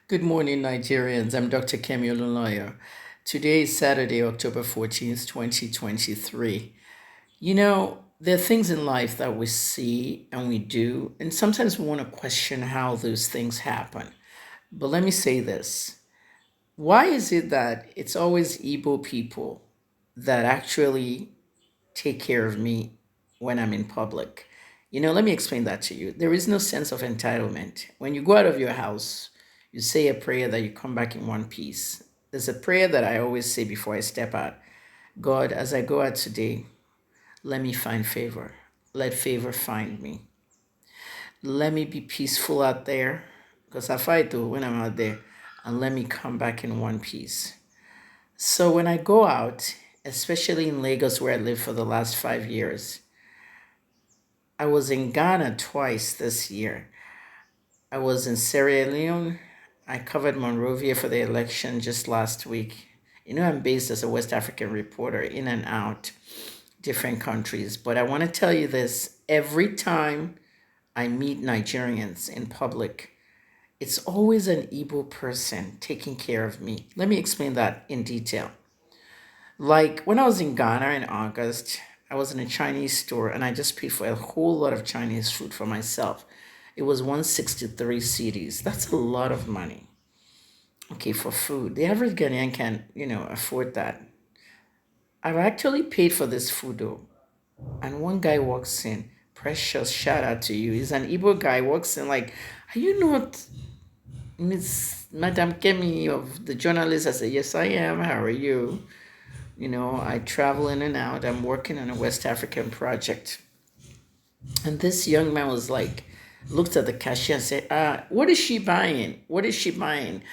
Good morning, Nigerians. I'm Dr. Kemi Olunloyo. Today is Saturday, October 14th, 2023. There are things in life that we see and we do, and sometimes we want to question how those things happen. But let me say this. Why is it that it's always Igbo people that actually take care of me when I'm in public? Let me explain that to you. There is no sense of entitlement. When you go out of your house, you say a prayer that you come back in one piece. There's a prayer that I always say before I step out. God, as I go out today, let me find favor. Let favor find me. Let me be peaceful out there because I fight though when I'm out there, and let me come back in one piece. So when I go out, especially in Lagos where I lived for the last 5 years, I was in Ghana twice this year. I was in Sierra Leone. I covered Monrovia for the election just last week. I'm based as a West African reporter in and out different countries. But I want to tell you this every time I meet Nigerians in public, it's always an Igbo person taking care of me. Let me explain that in detail. Like when I was in Ghana in August, I was in a Chinese store and I just paid for a whole lot of Chinese food for myself. It was 163 CDs. That's a lot of money. Okay, for food. The average Ghanaian can, afford that. I've actually paid for this food though. And one guy walks in. Precious, shout out to you. He's an Igbo guy, walks in like, are you not Miss Madam Kemi of the journalist? I said, yes, I am. How are you? I travel in and out. I'm working on a West African project. And this young man was like, looked at the cashier and said, what is she buying? What is she buying?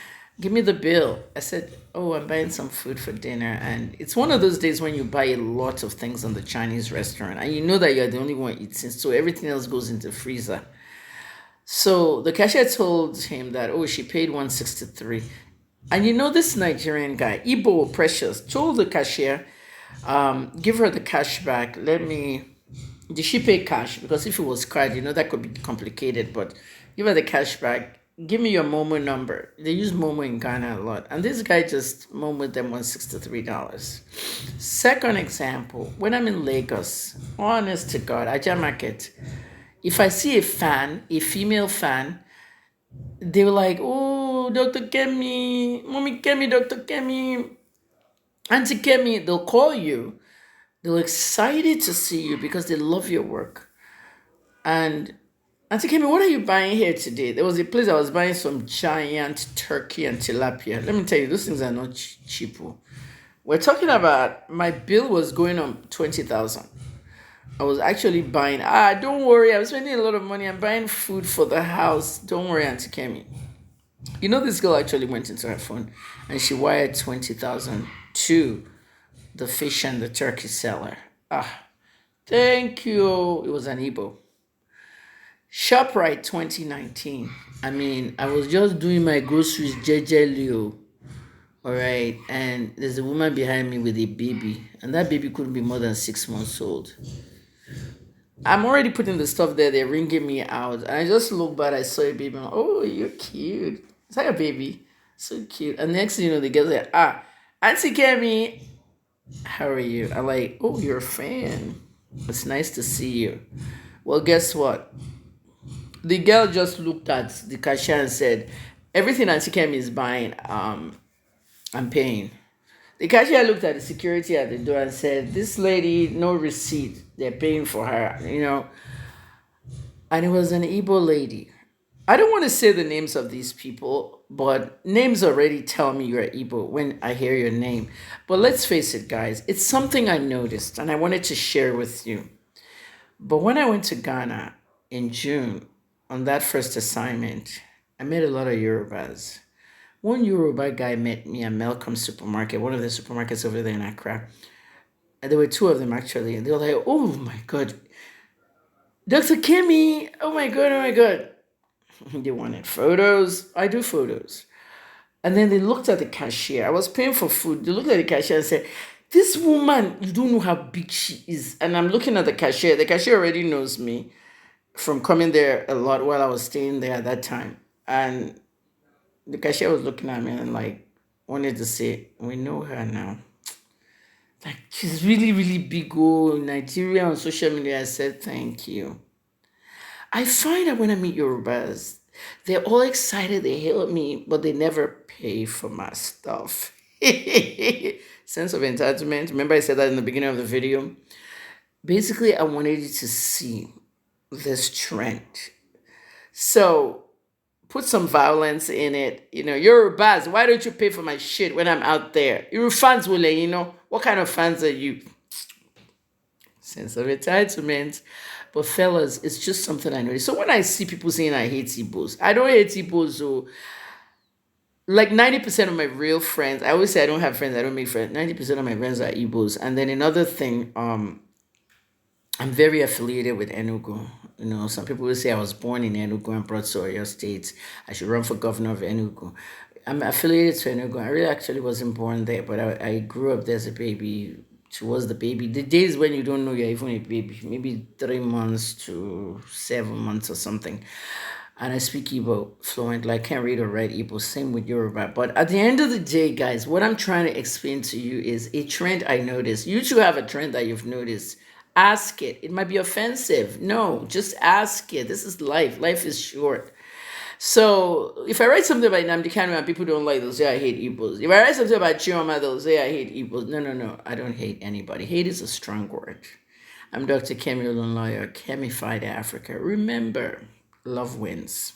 Give me the bill. I said, oh, I'm buying some food for dinner. And it's one of those days when you buy a lot of things on the Chinese restaurant and you know that you're the only one eating. So everything else goes into the freezer. So the cashier told him that, oh, she paid 163. And this Nigerian guy, Ibo Precious, told the cashier, give her the cash back. Did she pay cash? Because if it was card, that could be complicated, but give her the cash back. Give me your Momo number. They use Momo in Ghana a lot. And this guy just Momoed them $163. Second example, when I'm in Lagos, honest to God, Aja Market, if I see a fan, a female fan, they were like, oh, Dr. Kemi, Mommy Kemi, Dr. Kemi, Auntie Kemi, they'll call you. They're excited to see you because they love your work. And Auntie Kemi, what are you buying here today? There was a place I was buying some giant turkey and tilapia. Let me tell you, those things are not cheap. Oh. We're talking about my bill was going on 20,000. I was actually buying, don't worry, I'm spending a lot of money. I'm buying food for the house. Don't worry, Auntie Kemi. This girl actually went into her phone and she wired 20,000 to the fish and the turkey seller. Thank you. It was an Igbo. ShopRite 2019. I mean, I was just doing my groceries jejely. All right. And there's a woman behind me with a baby. And that baby couldn't be more than 6 months old. I'm already putting the stuff there. They're ringing me out. And I just look back. I saw a baby. I'm like, oh, you're cute. Is that your baby? So cute. And next thing you know, they get like, Auntie Kemi, how are you? I'm like, oh, you're a fan. It's nice to see you. Well, guess what? The girl just looked at the cashier and said, everything Auntie Kemi is buying, I'm paying. The cashier looked at the security at the door and said, this lady, no receipt. They're paying for her. And it was an Igbo lady. I don't want to say the names of these people, but names already tell me you're Igbo when I hear your name. But let's face it, guys, it's something I noticed and I wanted to share with you. But when I went to Ghana in June on that first assignment, I met a lot of Yorubas. One Yoruba guy met me at Malcolm Supermarket, one of the supermarkets over there in Accra. And there were two of them actually. And they were like, oh my God, Dr. Kimmy, oh my God, oh my God. They wanted photos. I do photos. And then they looked at the cashier. I was paying for food. They looked at the cashier and said, this woman, you don't know how big she is. And I'm looking at the cashier. The cashier already knows me from coming there a lot while I was staying there at that time. And The cashier was looking at me and like wanted to say, "We know her now." Like she's really, really big. Oh, in Nigeria on social media. I said, "Thank you." I find that when I meet Yorubas, they're all excited. They hail me, but they never pay for my stuff. Sense of entitlement. Remember, I said that in the beginning of the video. Basically, I wanted you to see this trend. So put some violence in it. You're a buzz. Why don't you pay for my shit when I'm out there? Your fans will let you know. What kind of fans are you? Sense of entitlement. But fellas, it's just something I noticed. So when I see people saying I hate Igbos, I don't hate Igbos. So like 90% of my real friends, I always say I don't have friends, I don't make friends. 90% of my friends are Igbos. And then another thing, I'm very affiliated with Enugu. Some people will say I was born in Enugu and brought to Oyo State. I should run for governor of Enugu. I'm affiliated to Enugu. I really actually wasn't born there, but I grew up there as a baby. Towards the baby, the days when you don't know you're even a baby, maybe 3 months to 7 months or something. And I speak Igbo fluently. I can't read or write Igbo. Same with Yoruba. But at the end of the day, guys, what I'm trying to explain to you is a trend I noticed. You too have a trend that you've noticed. Ask it. It might be offensive. No, just ask it. This is life. Life is short. So if I write something about Nnamdi Kanu and people don't like, they'll say I hate Igbos. If I write something about Chioma, they'll say I hate Igbos. No, no, no. I don't hate anybody. Hate is a strong word. I'm Dr. Kemi Olunloyo, Chemified Africa. Remember, love wins.